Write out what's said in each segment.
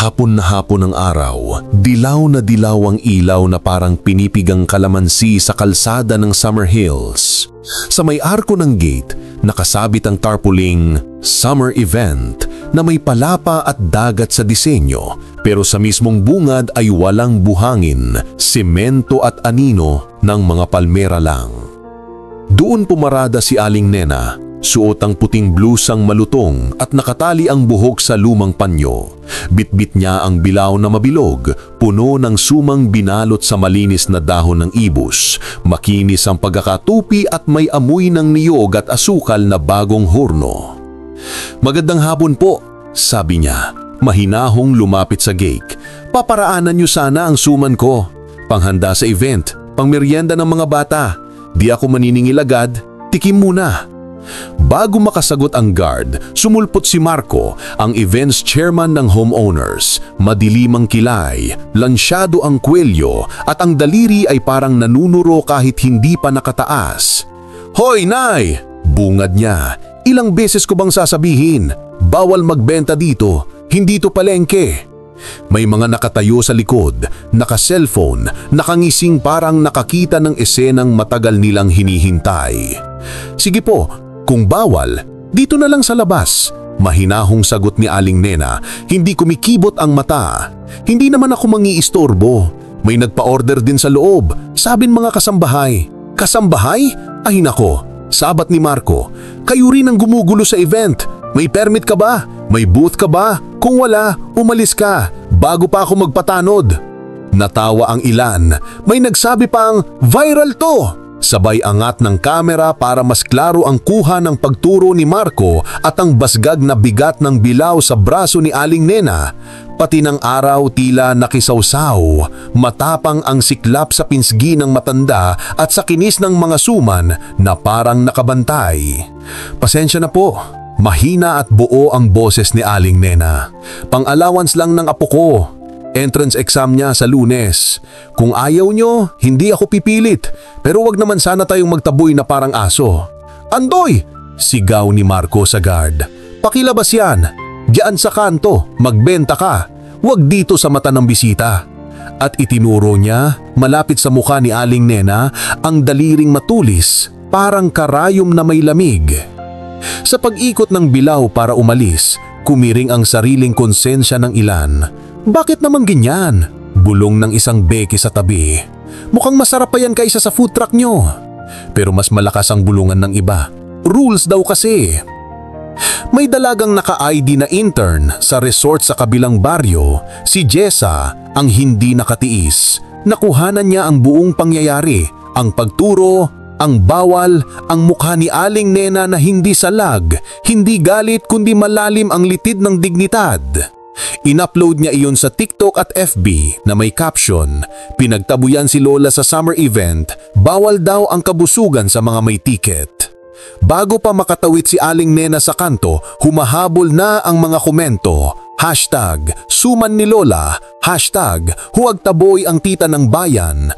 Hapon na hapon ng araw, dilaw na dilaw ang ilaw na parang pinipigang kalamansi sa kalsada ng Summer Hills. Sa may arko ng gate, nakasabit ang tarpaulin Summer Event na may palapa at dagat sa disenyo, pero sa mismong bungad ay walang buhangin, semento at anino ng mga palmera lang. Doon pumarada si Aling Nena. Suot ang puting blusang malutong at nakatali ang buhok sa lumang panyo. Bitbit niya ang bilaw na mabilog, puno ng sumang binalot sa malinis na dahon ng ibus. Makinis ang pagkakatupi at may amoy ng niyog at asukal na bagong horno. "Magandang hapon po," sabi niya. Mahinahong lumapit sa gate. "Paparaanan niyo sana ang suman ko. Panghanda sa event, pangmeryenda ng mga bata. Di ako maniningil agad, tikim muna." Bago makasagot ang guard, sumulpot si Marco, ang events chairman ng homeowners. Madilim ang kilay, lansyado ang kwelyo at ang daliri ay parang nanunuro kahit hindi pa nakataas. "Hoy, Nay!" bungad niya. "Ilang beses ko bang sasabihin? Bawal magbenta dito, hindi to palengke." May mga nakatayo sa likod, naka-cellphone, nakangising parang nakakita ng esenang matagal nilang hinihintay. "Sige po, kung bawal, dito na lang sa labas." Mahinahong sagot ni Aling Nena, hindi kumikibot ang mata. "Hindi naman ako mangiistorbo. May nagpa-order din sa loob, sabin mga kasambahay." "Kasambahay? Ay nako, sabat ni Marco. Kayo rin ang gumugulo sa event. May permit ka ba? May booth ka ba? Kung wala, umalis ka, bago pa ako magpatanod." Natawa ang ilan. May nagsabi pang, "Viral to!" Sabay angat ng kamera para mas klaro ang kuha ng pagturo ni Marco at ang basgag na bigat ng bilaw sa braso ni Aling Nena. Pati ng araw tila nakisawsaw, matapang ang siklap sa pinsgi ng matanda at sa kinis ng mga suman na parang nakabantay. "Pasensya na po." Mahina at buo ang boses ni Aling Nena. "Pang-allowance lang ng apo ko. Entrance exam niya sa Lunes. Kung ayaw nyo, hindi ako pipilit. Pero wag naman sana tayong magtaboy na parang aso." "Andoy!" sigaw ni Marco sa guard. "Pakilabas yan. Diyan sa kanto, magbenta ka. Wag dito sa mata ng bisita." At itinuro niya, malapit sa mukha ni Aling Nena, ang daliring matulis, parang karayom na may lamig. Sa pag-ikot ng bilaw para umalis, kumiring ang sariling konsensya ng ilan. "Bakit naman ganyan?" bulong ng isang beki sa tabi. "Mukhang masarap pa yan kaysa sa food truck nyo." Pero mas malakas ang bulungan ng iba. "Rules daw kasi." May dalagang naka-ID na intern sa resort sa kabilang baryo, si Jessa, ang hindi nakatiis. Nakuhanan niya ang buong pangyayari, ang pagturo, ang bawal, ang mukha ni Aling Nena na hindi salag, hindi galit kundi malalim ang litid ng dignidad. In-upload niya iyon sa TikTok at FB na may caption, "Pinagtabuyan si Lola sa summer event, bawal daw ang kabusugan sa mga may ticket." Bago pa makatawid si Aling Nena sa kanto, humahabol na ang mga komento. #Suman ni Lola, #Huwag taboy ang tita ng bayan,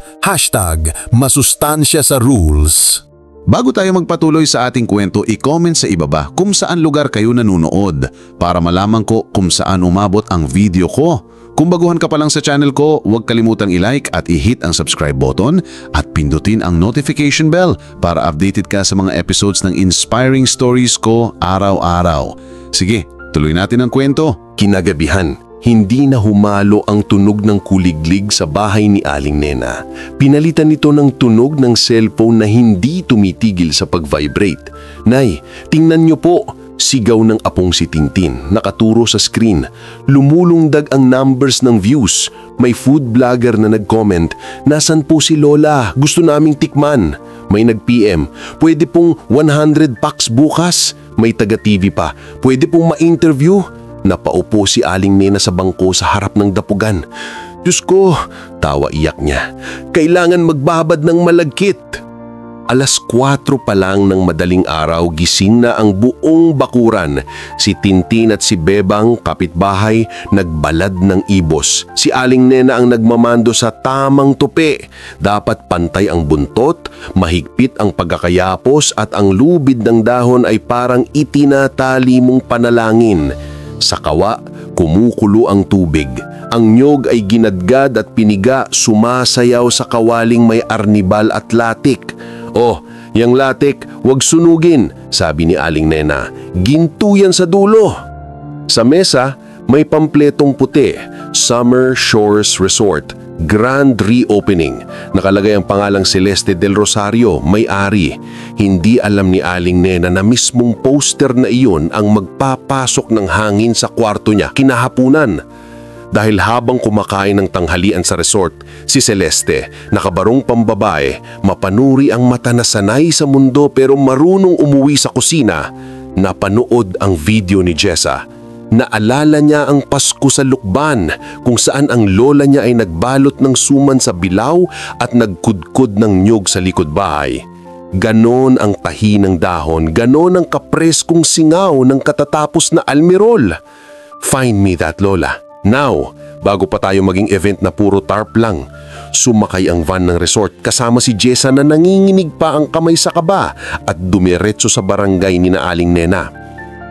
#Masustansya sa rules. Bago tayo magpatuloy sa ating kwento, i-comment sa ibaba kung saan lugar kayo nanonood para malaman ko kung saan umabot ang video ko. Kung baguhan ka pa lang sa channel ko, huwag kalimutang i-like at i-hit ang subscribe button at pindutin ang notification bell para updated ka sa mga episodes ng inspiring stories ko araw-araw. Sige, tuloy natin ang kwento. Kinagabihan, hindi na humalo ang tunog ng kuliglig sa bahay ni Aling Nena. Pinalitan nito ng tunog ng cellphone na hindi tumitigil sa pag-vibrate. "Nay, tingnan niyo po," sigaw ng apong si Tintin, nakaturo sa screen. Lumulungdag ang numbers ng views. May food vlogger na nag-comment, "Nasaan po si Lola? Gusto naming tikman." May nag-PM, "Pwede pong 100 packs bukas." May taga-TV pa, "Pwede pong ma-interview." Napaupo si Aling Nena sa bangko sa harap ng dapugan. "Diyos ko," tawa iyak niya, "kailangan magbabad ng malagkit." 4:00 pa lang ng madaling araw, gising na ang buong bakuran. Si Tintin at si Bebang, kapitbahay, nagbalad ng ibos. Si Aling Nena ang nagmamando sa tamang tupi. Dapat pantay ang buntot, mahigpit ang pagkakayapos at ang lubid ng dahon ay parang itinatali mong panalangin. Sa kawa, kumukulo ang tubig. Ang nyog ay ginadgad at piniga, sumasayaw sa kawaling may arnibal at latik. "Oh, yang latik, wag sunugin," sabi ni Aling Nena. "Ginto yan sa dulo." Sa mesa, may pampletong puti, Summer Shores Resort, Grand Reopening. Nakalagay ang pangalang Celeste del Rosario, may-ari. Hindi alam ni Aling Nena na mismong poster na iyon ang magpapasok ng hangin sa kwarto niya kinahapunan. Dahil habang kumakain ng tanghalian sa resort, si Celeste, nakabarong pambabae, mapanuri ang mata na sanay sa mundo pero marunong umuwi sa kusina, napanood ang video ni Jessa. Naalala niya ang Pasko sa Lukban kung saan ang lola niya ay nagbalot ng suman sa bilaw at nagkudkod ng nyug sa likod bahay. Ganon ang tahi ng dahon, ganon ang kapreskong singaw ng katatapos na almirol. Find me that, Lola. Now, bago pa tayo maging event na puro tarp lang, sumakay ang van ng resort kasama si Jessa na nanginginig pa ang kamay sa kaba at dumiretso sa barangay ni na Aling Nena.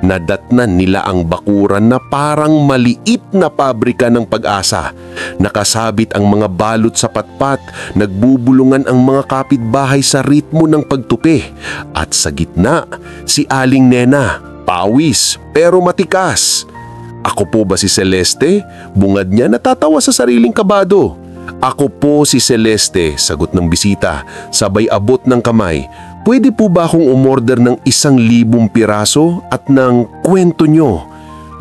Nadatnan nila ang bakuran na parang maliit na pabrika ng Pag-asa. Nakasabit ang mga balot sa patpat, nagbubulungan ang mga kapitbahay sa ritmo ng pagtupi. At sa gitna, si Aling Nena, pawis pero matikas. "Ako po ba si Celeste?" Bungad niya, natatawa sa sariling kabado. "Ako po si Celeste," sagot ng bisita, sabay abot ng kamay. "Pwede po ba akong umorder ng 1,000 piraso at ng kwento nyo?"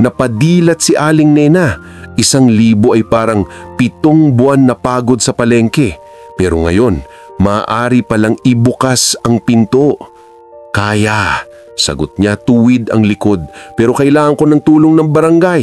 Napadilat si Aling Nena. 1,000 ay parang 7 buwan na pagod sa palengke. Pero ngayon, maaari palang ibukas ang pinto. "Kaya," sagot niya, tuwid ang likod, "pero kailangan ko ng tulong ng barangay."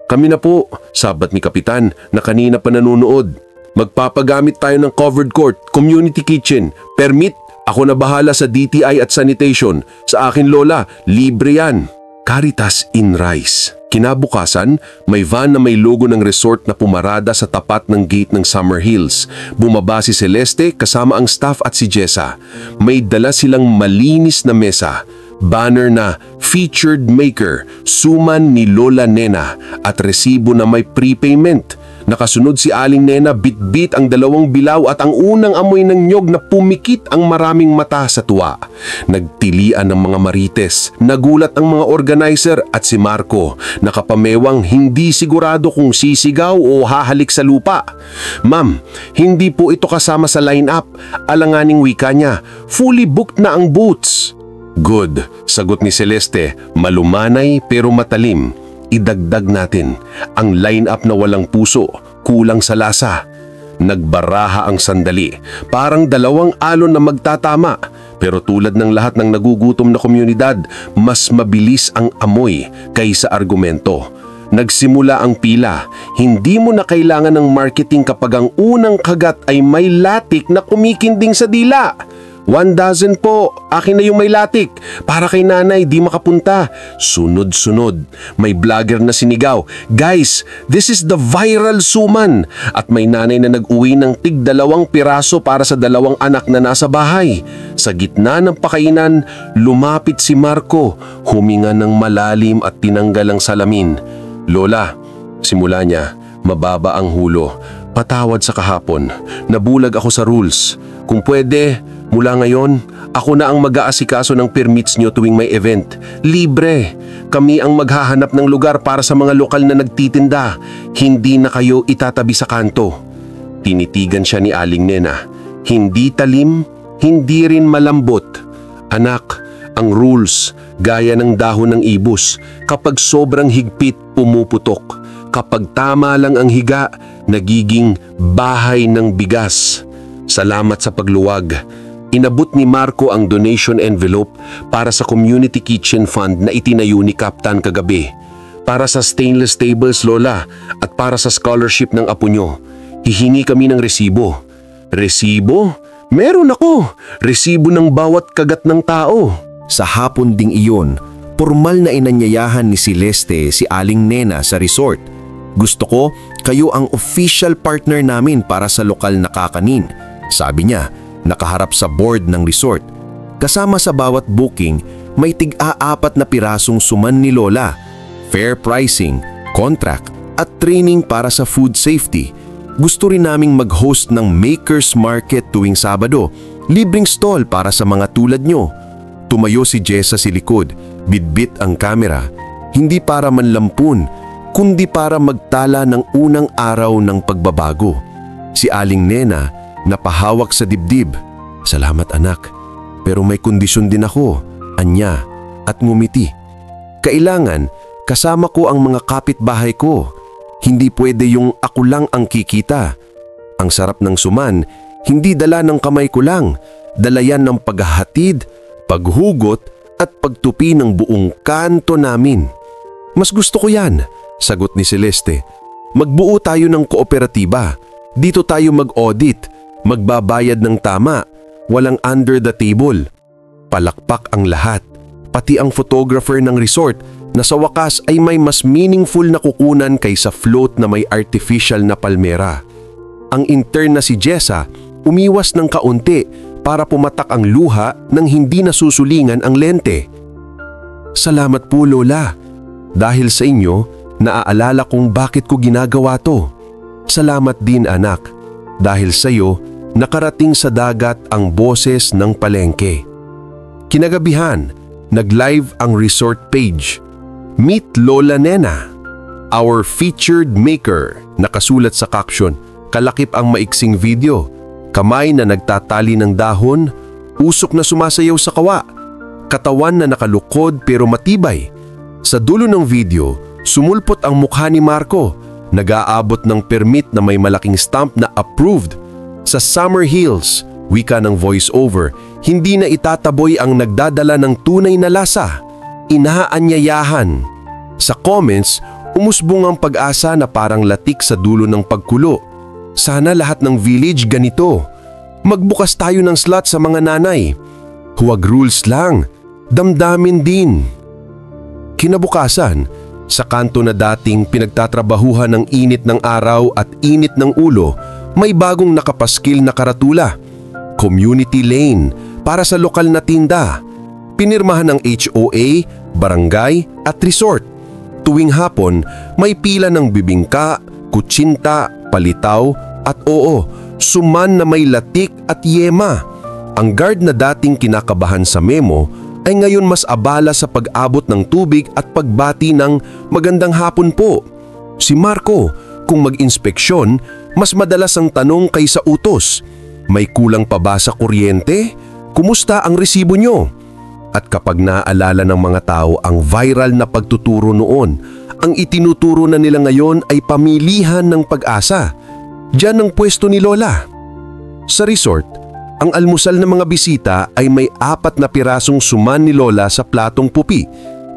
"Kami na po," sabat ni Kapitan na kanina pa nanonood. "Magpapagamit tayo ng covered court, community kitchen, permit. Ako na bahala sa DTI at sanitation. Sa akin, Lola, libre yan." Caritas in Rice. Kinabukasan, may van na may logo ng resort na pumarada sa tapat ng gate ng Summer Hills. Bumaba si Celeste kasama ang staff at si Jessa. May dala silang malinis na mesa, banner na "Featured Maker, Suman ni Lola Nena" at resibo na may prepayment. Nakasunod si Aling Nena, bitbit ang 2 bilaw at ang unang amoy ng nyog na pumikit ang maraming mata sa tuwa. Nagtilian ng mga marites, nagulat ang mga organizer at si Marco, nakapamewang hindi sigurado kung sisigaw o hahalik sa lupa. "Ma'am, hindi po ito kasama sa line-up," alanganing wika niya. "Fully booked na ang booths." "Good," sagot ni Celeste, malumanay pero matalim. "Idagdag natin ang line-up na walang puso, kulang sa lasa." Nagbaraha ang sandali, parang 2 alon na magtatama. Pero tulad ng lahat ng nagugutom na komunidad, mas mabilis ang amoy kaysa argumento. Nagsimula ang pila. Hindi mo na kailangan ng marketing kapag ang unang kagat ay may latik na kumikinding sa dila. "1 dozen po, akin na yung may latik. Para kay nanay, di makapunta." Sunod-sunod, may vlogger na sinigaw, "Guys, this is the viral suman." At may nanay na nag-uwi ng tig 2 piraso para sa 2 anak na nasa bahay. Sa gitna ng pakainan, lumapit si Marco, huminga ng malalim at tinanggal ang salamin. "Lola," simula niya, mababa ang hulo, "patawad sa kahapon. Nabulag ako sa rules. Kung pwede, mula ngayon, ako na ang mag-aasikaso ng permits nyo tuwing may event. Libre. Kami ang maghahanap ng lugar para sa mga lokal na nagtitinda. Hindi na kayo itatabi sa kanto." Tinitigan siya ni Aling Nena. Hindi talim, hindi rin malambot. "Anak, ang rules, gaya ng dahon ng ibus. Kapag sobrang higpit, pumuputok. Kapag tama lang ang higa, nagiging bahay ng bigas." Salamat sa pagluwag. Inabot ni Marco ang donation envelope para sa community kitchen fund na itinayo ni Kaptan kagabi. "Para sa stainless tables, Lola, at para sa scholarship ng apo nyo. Hihingi kami ng resibo." "Resibo? Meron ako. Resibo ng bawat kagat ng tao." Sa hapon ding iyon, formal na inanyayahan ni Celeste si Aling Nena sa resort. "Gusto ko, kayo ang official partner namin para sa lokal na kakanin," sabi niya, nakaharap sa board ng resort. Kasama sa bawat booking, may tig-4 na pirasong suman ni Lola. fair pricing, contract at training para sa food safety. Gusto rin naming mag-host ng Makers Market tuwing Sabado, libreng stall para sa mga tulad nyo. Tumayo si Jessa sa likod, bitbit ang kamera, hindi para manlampun, kundi para magtala ng unang araw ng pagbabago. Si Aling Nena, napahawak sa dibdib. Salamat anak, pero may kondisyon din ako, anya, at ngumiti. Kailangan, kasama ko ang mga kapitbahay ko. Hindi pwede yung ako lang ang kikita. Ang sarap ng suman, hindi dala ng kamay ko lang, dala yan ng paghahatid, paghugot, at pagtupi ng buong kanto namin. Mas gusto ko yan, sagot ni Celeste. Magbuo tayo ng kooperatiba. Dito tayo mag-audit, magbabayad ng tama, walang under the table. Palakpak ang lahat, pati ang photographer ng resort na sa wakas ay may mas meaningful na kukunan kaysa float na may artificial na palmera. Ang intern na si Jessa umiwas ng kaunti para pumatak ang luha nang hindi nasusulingan ang lente. Salamat po Lola. Dahil sa inyo, naaalala kong bakit ko ginagawa to. Salamat din anak. Dahil sa iyo, nakarating sa dagat ang boses ng palengke. Kinagabihan, nag-live ang resort page. Meet Lola Nena, our featured maker. Nakasulat sa caption, kalakip ang maiksing video. Kamay na nagtatali ng dahon, usok na sumasayaw sa kawa, katawan na nakalukod pero matibay. Sa dulo ng video, sumulpot ang mukha ni Marco, nag-aabot ng permit na may malaking stamp na approved. Sa Summer Hills, wika ng voice-over, hindi na itataboy ang nagdadala ng tunay na lasa. Inaanyayahan. Sa comments, umusbong ang pag-asa na parang latik sa dulo ng pagkulo. Sana lahat ng village ganito. Magbukas tayo ng slot sa mga nanay. Huwag rules lang, damdamin din. Kinabukasan, sa kanto na dating pinagtatrabahuhan ng init ng araw at init ng ulo, may bagong nakapaskil na karatula. Community lane para sa lokal na tinda. Pinirmahan ng HOA, barangay at resort. Tuwing hapon, may pila ng bibingka, kutsinta, palitaw at suman na may latik at yema. Ang guard na dating kinakabahan sa memo ay ngayon mas abala sa pag-abot ng tubig at pagbati ng magandang hapon po. Si Marco, kung mag-inspeksyon, mas madalas ang tanong kaysa utos. May kulang pa ba sa kuryente? Kumusta ang resibo nyo? At kapag naaalala ng mga tao ang viral na pagtuturo noon, ang itinuturo na nila ngayon ay pamilihan ng pag-asa. Diyan ang pwesto ni Lola. Sa resort, ang almusal ng mga bisita ay may 4 na pirasong suman ni Lola sa platong pupi.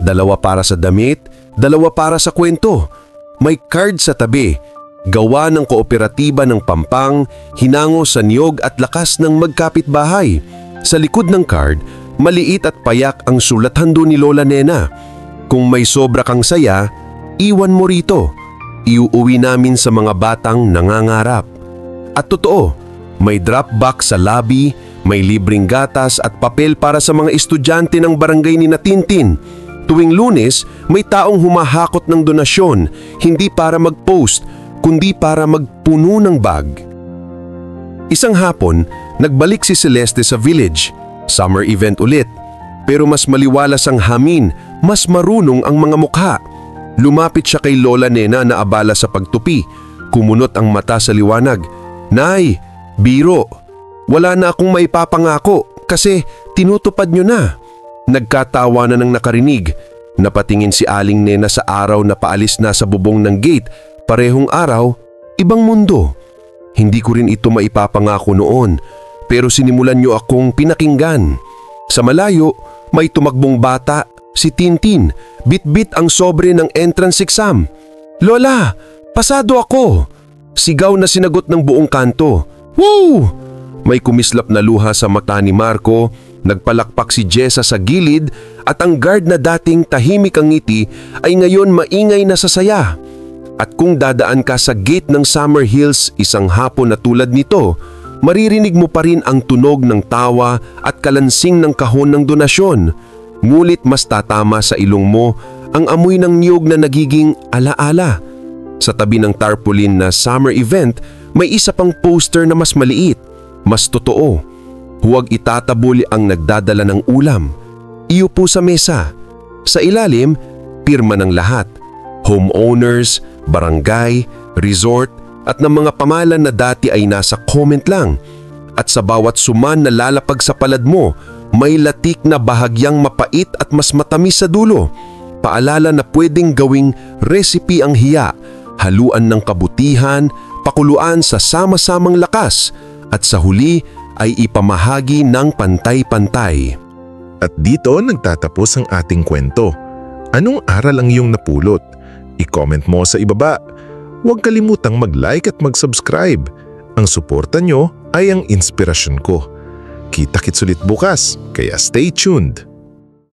2 para sa damit, 2 para sa kwento. May card sa tabi, gawa ng kooperatiba ng Pampang, hinango sa niyog at lakas ng magkapitbahay. Sa likod ng card, maliit at payak ang sulathando ni Lola Nena. Kung may sobra kang saya, iwan mo rito. Iuuwi namin sa mga batang nangangarap. At totoo, may drop box sa lobby, may libreng gatas at papel para sa mga estudyante ng barangay ni Tintin. Tuwing Lunes, may taong humahakot ng donasyon, hindi para mag-post, kundi para magpuno ng bag. Isang hapon, nagbalik si Celeste sa village. Summer event ulit. Pero mas maliwalas ang hamin, mas marunong ang mga mukha. Lumapit siya kay Lola Nena na abala sa pagtupi. Kumunot ang mata sa liwanag. Nay, biro, wala na akong maipapangako kasi tinutupad nyo na. Nagkatawa na ng nakarinig. Napatingin si Aling Nena sa araw na paalis na sa bubong ng gate. Parehong araw, ibang mundo. Hindi ko rin ito maipapangako noon, pero sinimulan nyo akong pinakinggan. Sa malayo, may tumakbong bata, si Tintin, bit-bit ang sobre ng entrance exam. Lola, pasado ako! Sigaw na sinagot ng buong kanto. Woo! May kumislap na luha sa mata ni Marco, nagpalakpak si Jessa sa gilid at ang guard na dating tahimik ang ngiti ay ngayon maingay na sa saya. At kung dadaan ka sa gate ng Summer Hills isang hapon na tulad nito, maririnig mo pa rin ang tunog ng tawa at kalansing ng kahon ng donasyon. Ngulit mas tatama sa ilong mo ang amoy ng niyog na nagiging alaala. Sa tabi ng tarpaulin na summer event, may isa pang poster na mas maliit, mas totoo. Huwag itatabuli ang nagdadala ng ulam. Iupo sa mesa. Sa ilalim, pirma ng lahat. Homeowners, barangay, resort, at ng mga pamahalan na dati ay nasa comment lang. At sa bawat suman na lalapag sa palad mo, may latik na bahagyang mapait at mas matamis sa dulo. Paalala na pwedeng gawing recipe ang hiya, haluan ng kabutihan, pakuluan sa sama-samang lakas, at sa huli ay ipamahagi ng pantay-pantay. At dito nagtatapos ang ating kwento. Anong aral ang iyong napulot? I-comment mo sa ibaba. Huwag kalimutang mag-like at mag-subscribe. Ang suporta nyo ay ang inspirasyon ko. Kita-kits ulit bukas, kaya stay tuned.